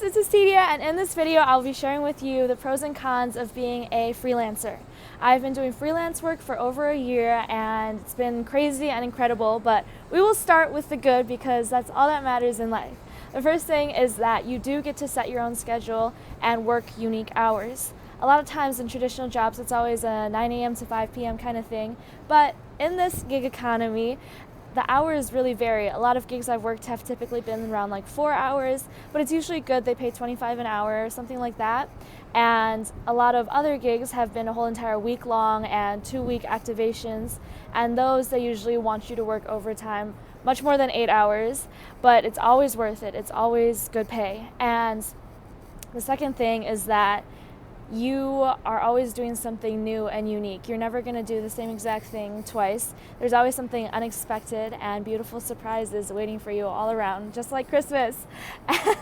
this is Cedia, and in this video I'll be sharing with you the pros and cons of being a freelancer. I've been doing freelance work for over a year and it's been crazy and incredible, but we will start with the good because that's all that matters in life. The first thing is that you do get to set your own schedule and work unique hours. A lot of times in traditional jobs it's always a 9 a.m. to 5 p.m. kind of thing, but in this gig economy, the hours really vary. A lot of gigs I've worked have typically been around like 4 hours, but it's usually good. They pay $25 an hour or something like that. And a lot of other gigs have been a whole entire week long and 2-week activations. And those, they usually want you to work overtime, much more than 8 hours, but it's always worth it. It's always good pay. And the second thing is that you are always doing something new and unique. You're never going to do the same exact thing twice. There's always something unexpected and beautiful surprises waiting for you all around, just like Christmas.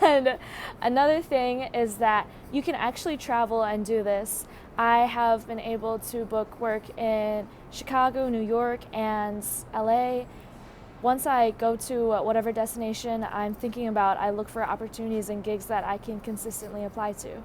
And another thing is that you can actually travel and do this. I have been able to book work in Chicago, New York, and LA. Once I go to whatever destination I'm thinking about, I look for opportunities and gigs that I can consistently apply to.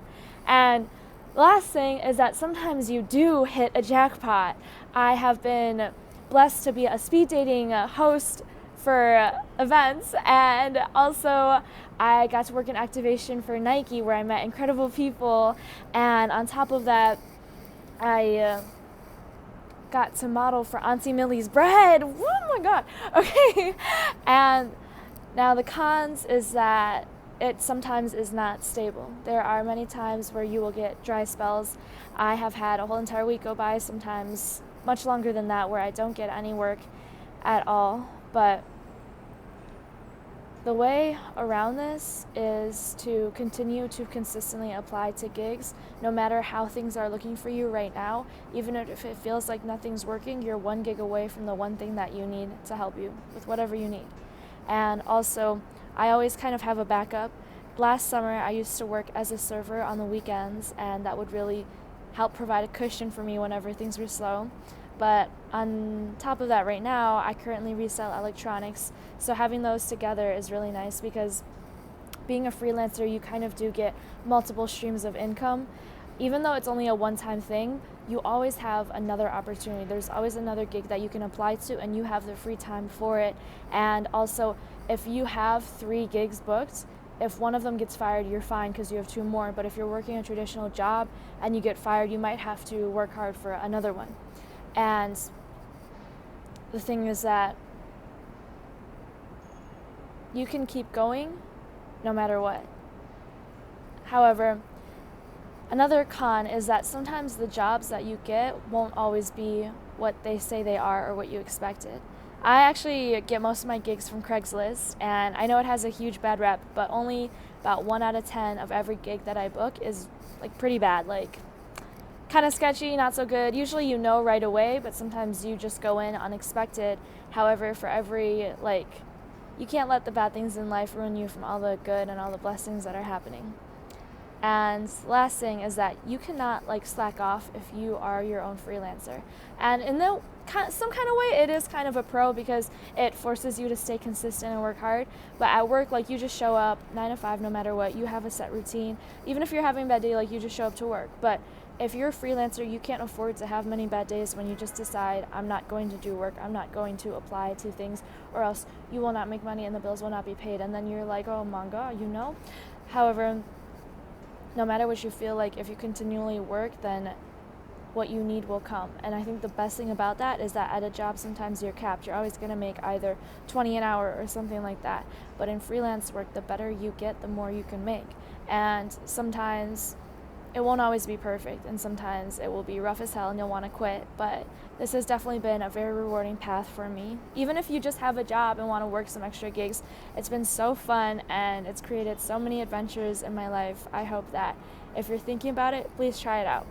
And the last thing is that sometimes you do hit a jackpot. I have been blessed to be a speed dating host for events, and also I got to work in activation for Nike where I met incredible people, and on top of that I got to model for Auntie Millie's bread. Oh my god. Okay. And now the cons is that it sometimes is not stable. There are many times where you will get dry spells. I have had a whole entire week go by, sometimes much longer than that, where I don't get any work at all. But the way around this is to continue to consistently apply to gigs, no matter how things are looking for you right now. Even if it feels like nothing's working, you're one gig away from the one thing that you need to help you with whatever you need. And also, I always kind of have a backup. Last summer, I used to work as a server on the weekends, and that would really help provide a cushion for me whenever things were slow. But on top of that, right now, I currently resell electronics, so having those together is really nice because being a freelancer, you kind of do get multiple streams of income. Even though it's only a one-time thing, you always have another opportunity. There's always another gig that you can apply to, and you have the free time for it. And also, if you have 3 gigs booked, if one of them gets fired, you're fine because you have 2 more. But if you're working a traditional job and you get fired, you might have to work hard for another one. And the thing is that you can keep going no matter what. However, another con is that sometimes the jobs that you get won't always be what they say they are or what you expected. I actually get most of my gigs from Craigslist, and I know it has a huge bad rep, but only about 1 out of 10 of every gig that I book is like pretty bad, like kind of sketchy, not so good. Usually you know right away, but sometimes you just go in unexpected. However, for every, you can't let the bad things in life ruin you from all the good and all the blessings that are happening. And last thing is that you cannot slack off if you are your own freelancer. And in some kind of way, it is kind of a pro because it forces you to stay consistent and work hard. But at work, you just show up 9 to 5 no matter what. You have a set routine. Even if you're having a bad day, you just show up to work. But if you're a freelancer, you can't afford to have many bad days when you just decide, I'm not going to do work, I'm not going to apply to things, or else you will not make money and the bills will not be paid. And then you're like, oh my god, However, no matter what you feel like, if you continually work, then what you need will come. And I think the best thing about that is that at a job, sometimes you're capped. You're always going to make either 20 an hour or something like that. But in freelance work, the better you get, the more you can make. And sometimes it won't always be perfect, and sometimes it will be rough as hell and you'll want to quit. But this has definitely been a very rewarding path for me. Even if you just have a job and want to work some extra gigs, it's been so fun and it's created so many adventures in my life. I hope that if you're thinking about it, please try it out.